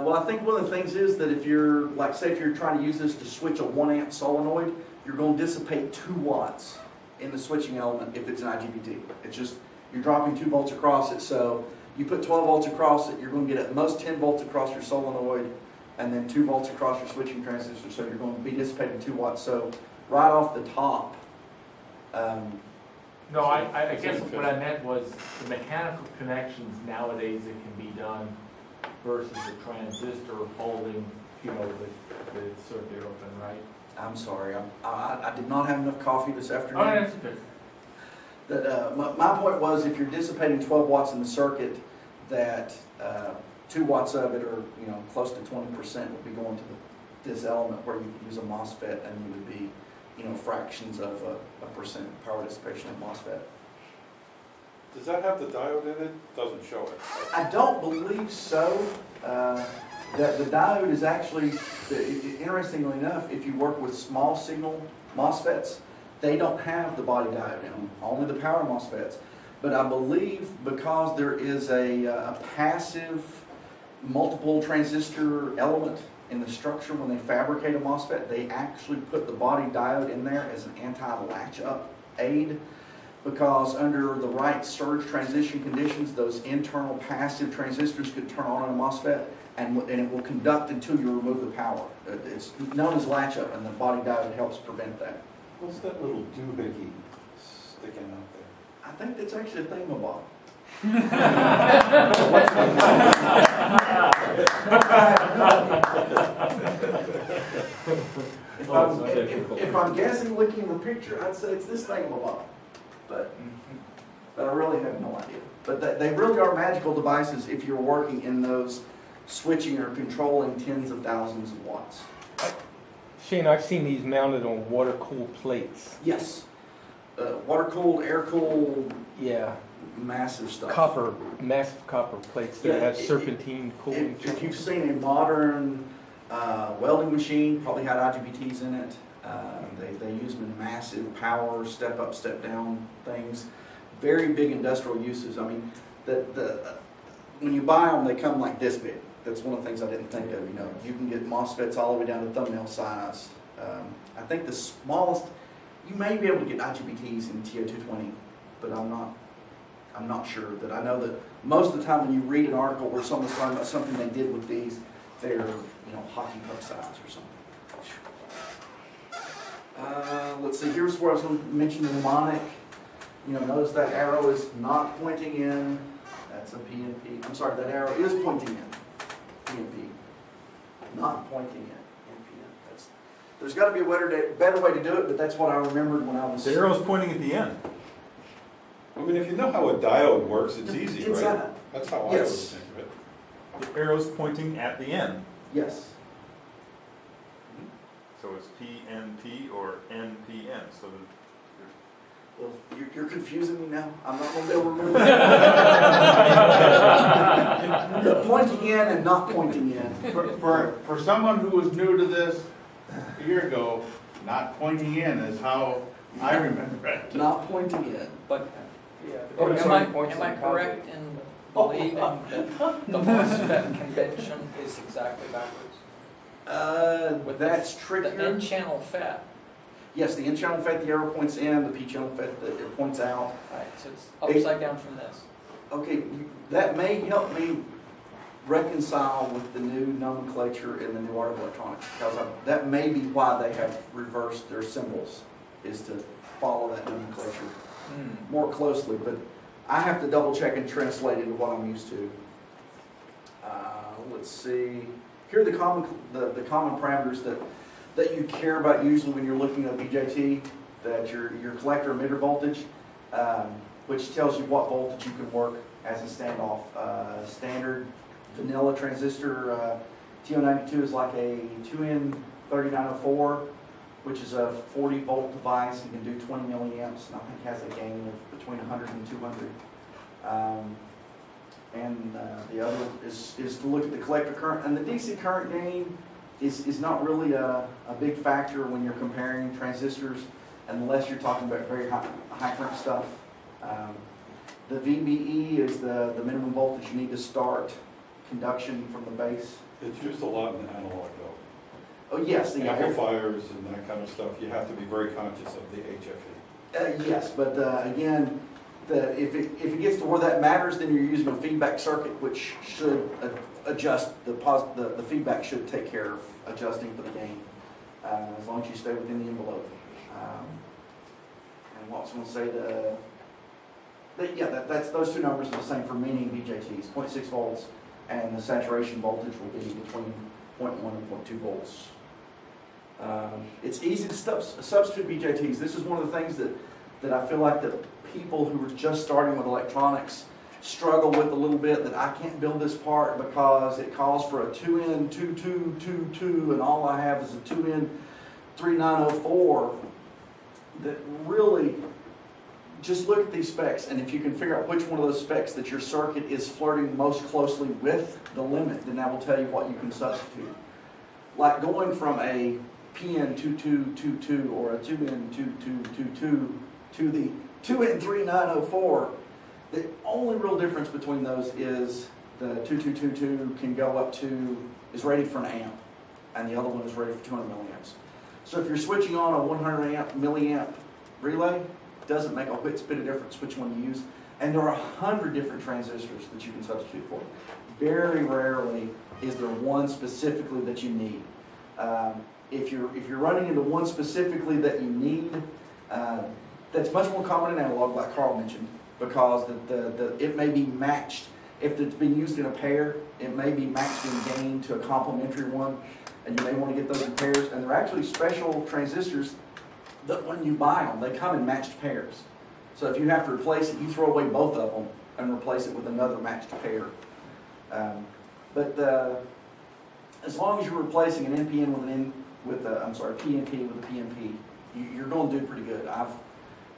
Well, I think one of the things is that if you're, like say if you're trying to use this to switch a 1 amp solenoid, you're going to dissipate 2 watts in the switching element if it's an IGBT. It's just, you're dropping 2 volts across it, so you put 12 volts across it, you're going to get at most 10 volts across your solenoid, and then 2 volts across your switching transistor, so you're going to be dissipating 2 watts. So right off the top, no, I guess what I meant was the mechanical connections nowadays that can be done versus the transistor holding, you know, the circuit open, right? I'm sorry, I did not have enough coffee this afternoon. Oh, that's good. That, my point was, if you're dissipating 12 watts in the circuit, that 2 watts of it, or you know, close to 20%, would be going to this element where you use a MOSFET, and you would be, you know, fractions of a percent power dissipation in MOSFET. Does that have the diode in it? Doesn't show it. I don't believe so. That the diode is actually, interestingly enough, if you work with small signal MOSFETs, they don't have the body diode in them, only the power MOSFETs. But I believe because there is a passive multiple transistor element in the structure when they fabricate a MOSFET, they actually put the body diode in there as an anti-latch up aid, because under the right surge transition conditions, those internal passive transistors could turn on a MOSFET, and it will conduct until you remove the power. It's known as latch up, and the body diode helps prevent that. What's that little doohickey sticking out there? I think that's actually a thingamabob. If I'm guessing looking at the picture, I'd say it's this thingamabob. But I really have no idea. But they really are magical devices if you're working in those switching or controlling tens of thousands of watts. Shane, I've seen these mounted on water-cooled plates. Yes. Water-cooled, air-cooled, Yeah. massive stuff. Massive copper plates that have serpentine cooling. If you've seen a modern welding machine, probably had IGBTs in it. They use them in massive power, step-up, step-down things. Very big industrial uses. I mean, when you buy them, they come like this big. That's one of the things I didn't think of. You know, you can get MOSFETs all the way down to thumbnail size. I think the smallest, you may be able to get IGBTs in TO220, but I'm not sure. That I know that most of the time when you read an article where someone's talking about something they did with these, they're, you know, hockey puck size or something. Let's see. Here's where I was going to mention the mnemonic. You know, notice that arrow is not pointing in. That's a PNP. I'm sorry, that arrow is pointing in. PNP. Not pointing in. NPN. There's got to be a better way to do it, but that's what I remembered when I was... The arrow's pointing at the end. I mean, if you know how a diode works, it's easy, Inside. right? That's how I Yes. always think of it. The arrow's pointing at the end. Yes. So it's PNP or NPN. So Well, you're confusing me now. I'm not going to be able to remember that. Pointing in and not pointing in. For someone who was new to this a year ago, not pointing in is how I remember it. Not pointing in. But Oh, am sorry. I correct in believing that the MOSFET convention is exactly backwards? With That's the trickier. N-channel FET. Yes, the N-channel FET, the arrow points in, the P-channel FET, it points out. Right, so it's upside down from this. Okay, that may help me reconcile with the new nomenclature in the new art of electronics, because that may be why they have reversed their symbols, is to follow that nomenclature more closely. But I have to double check and translate into what I'm used to. Let's see. Here are the common parameters that you care about usually when you're looking at BJT. That your collector emitter voltage, which tells you what voltage you can work as a standoff. Standard vanilla transistor TO92 is like a 2N3904, which is a 40 volt device and can do 20 milliamps, and I think has a gain of between 100 and 200. The other is to look at the collector current, and the DC current gain is not really a big factor when you're comparing transistors, unless you're talking about very high current stuff. The VBE is the minimum voltage you need to start conduction from the base. It's used a lot in analog though. Oh, yes. The Amplifiers and that kind of stuff, you have to be very conscious of the HFE. Yes, but again, if it gets to where that matters, then you're using a feedback circuit, which should adjust the feedback should take care of adjusting for the gain, as long as you stay within the envelope. And what I was going to say, that's those two numbers are the same for many BJTs, 0.6 volts, and the saturation voltage will be between 0.1 and 0.2 volts. It's easy to substitute BJTs. This is one of the things that I feel like that people who are just starting with electronics struggle with a little bit, that I can't build this part because it calls for a 2N 2222 and all I have is a 2N 3904. That really, just look at these specs, and if you can figure out which one of those specs that your circuit is flirting most closely with the limit, then that will tell you what you can substitute. Like going from a PN2222 or a 2N2222 to the 2N3904, the only real difference between those is the 2222 can go up to, is rated for an amp, and the other one is rated for 200 milliamps. So if you're switching on a 100 milliamp relay, it doesn't make a bit of difference which one you use. And there are 100 different transistors that you can substitute for. Very rarely is there one specifically that you need. If you're running into one specifically that you need, that's much more common in analog, like Carl mentioned, because it may be matched. If it's being used in a pair, it may be matched in gain to a complementary one, and you may want to get those in pairs. And they're actually special transistors that when you buy them, they come in matched pairs. So if you have to replace it, you throw away both of them and replace it with another matched pair. As long as you're replacing an NPN with a PNP with a PNP, you're going to do pretty good. I've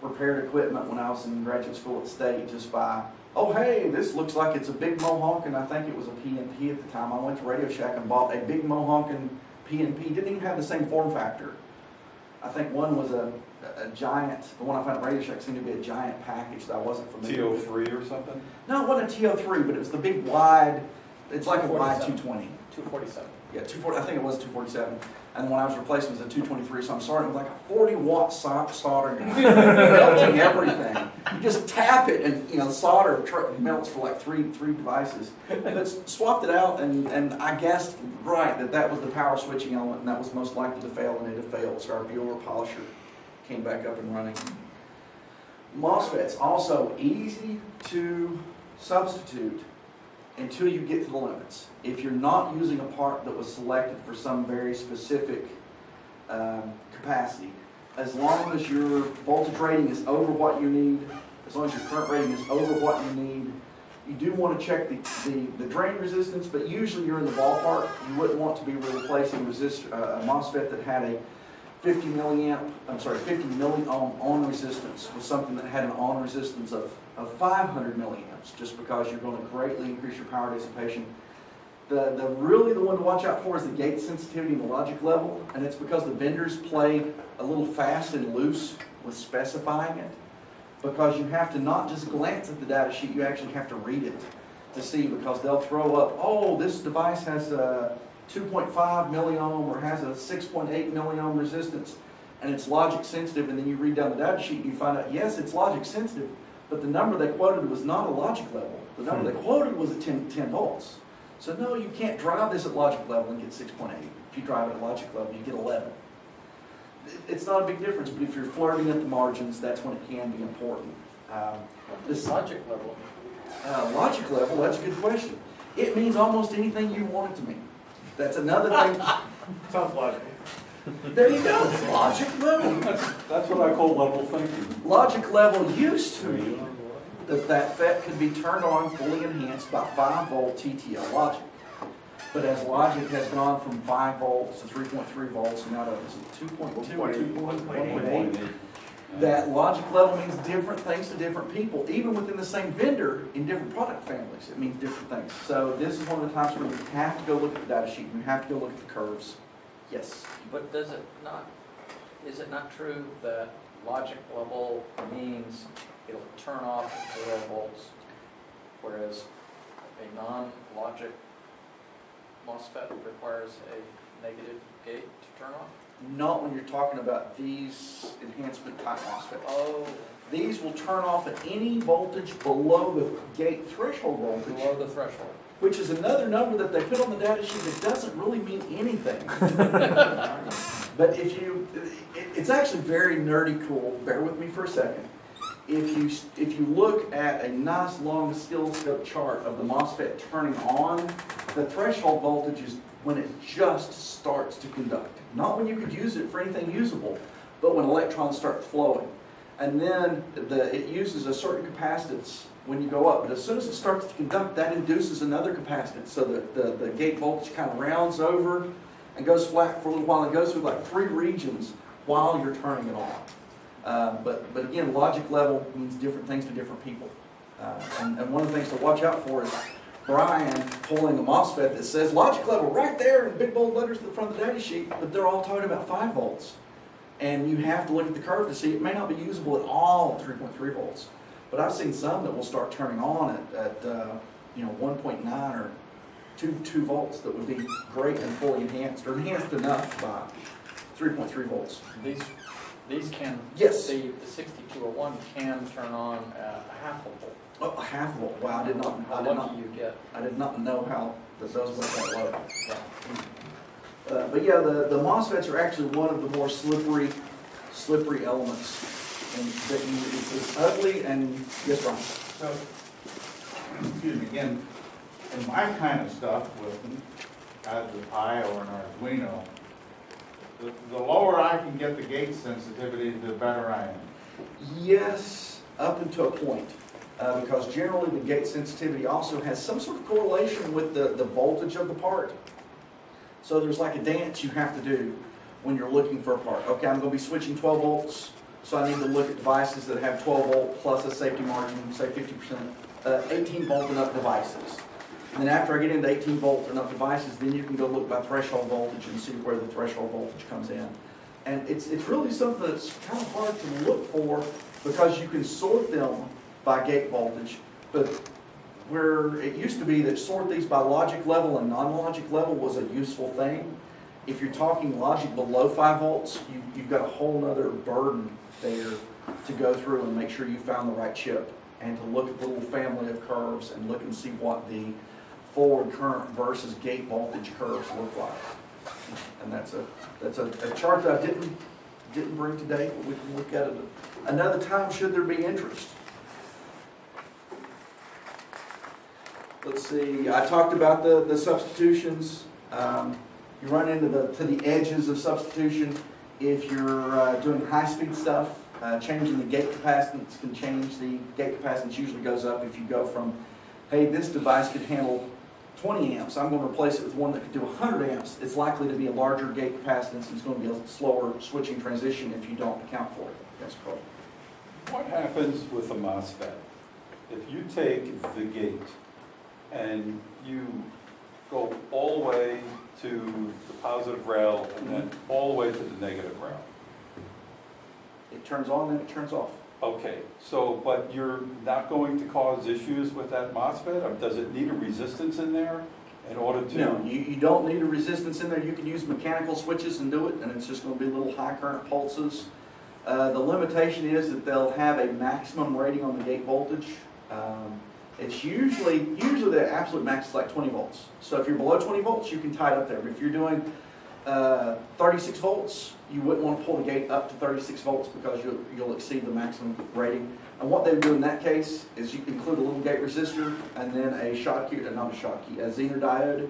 repaired equipment when I was in graduate school at State just by, oh hey, this looks like it's a big Mohawk, and I think it was a PNP at the time. I went to Radio Shack and bought a big Mohawk and PNP. Didn't even have the same form factor. I think one was a giant, the one I found at Radio Shack seemed to be a giant package that I wasn't familiar with. TO3 or something? No, it wasn't a TO3, but it was the big wide, it's like a wide 220. 247. Yeah, 240, I think it was 247. And the one I was replacing was a 223, so I'm starting with like a 40-watt soldering, melting everything. You just tap it and, you know, solder melts for like three devices. But swapped it out, and I guessed right that was the power switching element, and that was most likely to fail, and it had failed. So our Bueller polisher came back up and running. MOSFETs, also easy to substitute until you get to the limits. If you're not using a part that was selected for some very specific capacity, as long as your voltage rating is over what you need, as long as your current rating is over what you need, you do want to check the drain resistance, but usually you're in the ballpark. You wouldn't want to be replacing a MOSFET that had a 50 milliohm on resistance with something that had an on resistance of 500 milliamps, just because you're going to greatly increase your power dissipation. Really the one to watch out for is the gate sensitivity and the logic level, and it's because the vendors play a little fast and loose with specifying it, because you have to not just glance at the data sheet, you actually have to read it to see, because they'll throw up, oh, this device has a 2.5 milliohm or has a 6.8 milliohm resistance, and it's logic sensitive, and then you read down the data sheet and you find out, yes, it's logic sensitive, but the number they quoted was not a logic level. The number they quoted was at 10 volts. So no, you can't drive this at logic level and get 6.8. If you drive it at logic level, you get 11. It's not a big difference, but if you're flirting at the margins, that's when it can be important. This logic level. Logic level, that's a good question. It means almost anything you want it to mean. That's another thing. Sounds logical. There you go, logic level. That's what I call level thinking. Logic level used to be that FET could be turned on fully enhanced by 5 volt TTL logic. But as logic has gone from 5 volts to 3.3 volts, and now to 2.2 or 1.8, that logic level means different things to different people, even within the same vendor in different product families. It means different things. So this is one of the times where you have to go look at the data sheet, you have to go look at the curves. Yes? But is it not true that logic level means it'll turn off at 0 volts, whereas a non-logic MOSFET requires a negative gate to turn off? Not when you're talking about these enhancement type MOSFETs. Oh, These will turn off at any voltage below the gate threshold voltage, below the threshold. which is another number that they put on the data sheet that doesn't really mean anything. But if you, it's actually very nerdy cool. Bear with me for a second. If you look at a nice long oscilloscope chart of the MOSFET turning on, the threshold voltage is when it just starts to conduct. Not when you could use it for anything usable, but when electrons start flowing. And then it uses a certain capacitance when you go up. But as soon as it starts to conduct, that induces another capacitance. So the gate voltage kind of rounds over and goes flat for a little while. It goes through like 3 regions while you're turning it on. But again, logic level means different things to different people. And one of the things to watch out for is Brian pulling a MOSFET that says logic level right there in big bold letters at the front of the data sheet, but they're all talking about 5 volts. And you have to look at the curve to see it may not be usable at all at 3.3 volts. But I've seen some that will start turning on at 1.9 or 2 volts that would be great and fully enhanced, or enhanced enough by 3.3 volts. These can, Yes. the 6201 can turn on a half a volt. Oh, a half volt. Wow, I did not know how those went that low. But yeah, the MOSFETs are actually one of the more slippery elements. And that it's ugly and, yes, Ron? So, excuse me, in my kind of stuff with Raspberry Pi or an Arduino, the lower I can get the gate sensitivity, the better I am. Yes, up until a point. Because generally the gate sensitivity also has some sort of correlation with the voltage of the part. So there's like a dance you have to do when you're looking for a part. Okay, I'm going to be switching 12 volts, so I need to look at devices that have 12 volt plus a safety margin, say 50%, 18 volt and up devices. And then after I get into 18 volt and up devices, then you can go look by threshold voltage and see where the threshold voltage comes in. And it's really something that's kind of hard to look for because you can sort them by gate voltage, but where it used to be that sort these by logic level and non-logic level was a useful thing. If you're talking logic below 5 volts, you've got a whole other burden there to go through and make sure you found the right chip and to look at the little family of curves and look and see what the forward current versus gate voltage curves look like. And that's a chart that I didn't bring today, but we can look at it another time should there be interest. Let's see, I talked about the substitutions. You run into the edges of substitution. If you're doing high-speed stuff, changing the gate capacitance can change. The gate capacitance usually goes up if you go from, hey, this device could handle 20 amps. I'm going to replace it with one that could do 100 amps. It's likely to be a larger gate capacitance and it's going to be a slower switching transition if you don't account for it. Yes, Carl. What happens with a MOSFET? If you take the gate and you go all the way to the positive rail and then all the way to the negative rail. It turns on, then it turns off. Okay, so, but you're not going to cause issues with that MOSFET? Or does it need a resistance in there in order to? No, you don't need a resistance in there. You can use mechanical switches and do it, and it's just going to be little high current pulses. The limitation is that they'll have a maximum rating on the gate voltage. It's usually the absolute max is like 20 volts. So if you're below 20 volts, you can tie it up there. But if you're doing 36 volts, you wouldn't want to pull the gate up to 36 volts because you'll exceed the maximum rating. And what they would do in that case is you include a little gate resistor and then a a Zener diode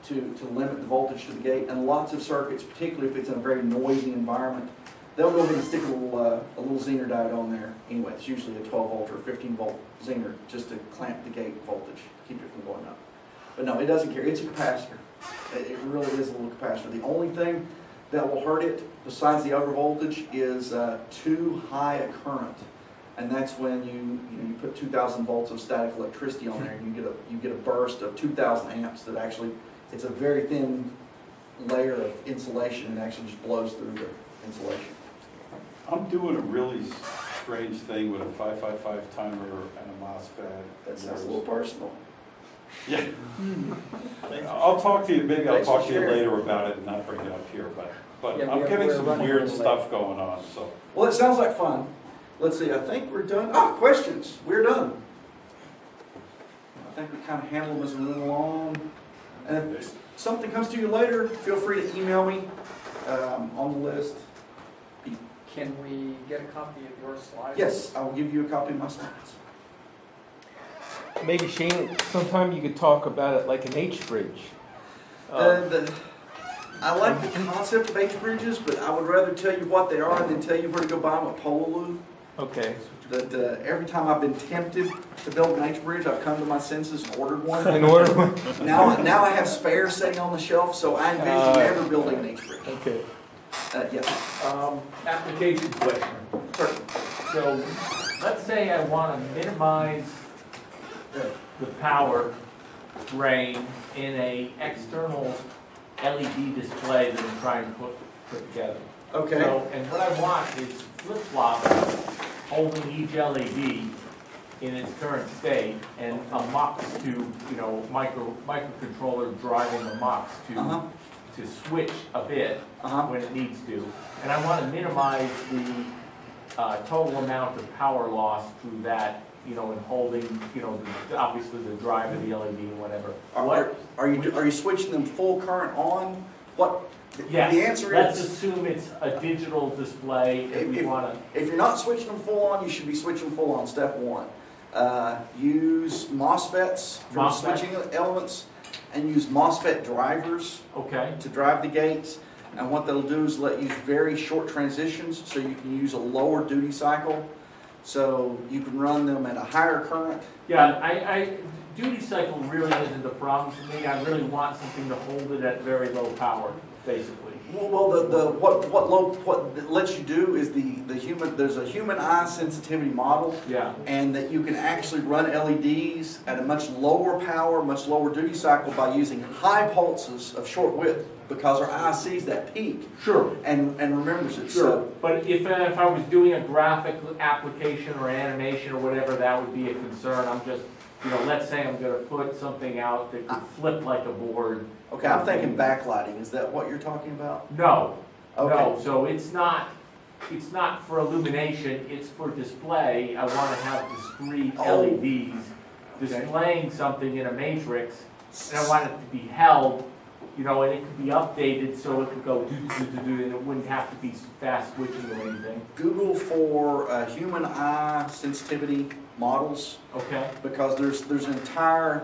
to limit the voltage to the gate. And lots of circuits, particularly if it's in a very noisy environment, they'll go ahead and stick a little Zener diode on there. Anyway, it's usually a 12 volt or 15 volt Zener just to clamp the gate voltage, keep it from going up. But no, it doesn't care. It's a capacitor. It really is a little capacitor. The only thing that will hurt it, besides the over voltage, is too high a current, and that's when you put 2,000 volts of static electricity on there, and you get a burst of 2,000 amps that actually it's a very thin layer of insulation and actually just blows through the insulation. I'm doing a really strange thing with a 555 timer and a MOSFET. That sounds a little personal. Yeah. I'll talk to you, maybe I'll Thanks for talk to you sharing. later about it and not bring it up here, but Yeah, I'm getting we're some running a weird little stuff going on, so. Well, it sounds like fun. Let's see, I think we're done. Oh, questions. We're done. I think we kind of handled them as we went along. And if something comes to you later, feel free to email me on the list. Can we get a copy of your slides? Yes, I will give you a copy of my slides. Maybe Shane, sometime you could talk about it like an H-bridge. I like the concept of H-bridges, but I would rather tell you what they are than tell you where to go buy them at Pololu. Okay. That every time I've been tempted to build an H-bridge, I've come to my senses and ordered one. In order. Now I have spares sitting on the shelf, so I envision never building an H-bridge. Okay. Yeah. Application question. Certainly. So, let's say I want to minimize the power drain in a external LED display that I'm trying to put together. Okay. So, and what I want is flip-flop holding each LED in its current state and a mux to, microcontroller driving the mux to switch a bit when it needs to. And I want to minimize the total amount of power loss through that, in holding, obviously the drive of the LED and whatever. Are you switching them full current on? What? Yes. The answer Let's is, assume it's a digital display if we want to. if you're not switching them full on, you should be switching them full on. Step one. Use MOSFETs for the switching elements, and use MOSFET drivers to drive the gates. And what they'll do is let you use very short transitions, so you can use a lower duty cycle, so you can run them at a higher current. Yeah, duty cycle really isn't a problem for me. I really want something to hold it at very low power, basically. Well, what it lets you do is there's a human eye sensitivity model. Yeah. And that you can actually run LEDs at a much lower power, much lower duty cycle by using high pulses of short width, because our eye sees that peak. Sure. And remembers it. Sure. So, But if I was doing a graphic application or animation or whatever, that would be a concern. I'm just, let's say I'm going to put something out that could flip like a board. okay, I'm thinking backlighting. Is that what you're talking about? No. Okay. No. So it's not for illumination. It's for display. I want to have discrete LEDs displaying something in a matrix, and I want it to be held. And it could be updated so it could go and it wouldn't have to be fast switching or anything. Google for human eye sensitivity models. Okay. Because there's an entire,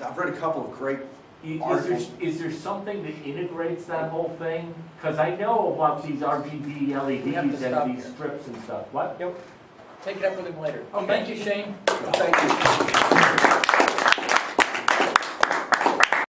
I've read a couple of great articles. Is there something that integrates that whole thing? Because I know about these RGB LEDs and these strips and stuff. What? Take it up with him later. Okay. Thank you, Shane. Thank you.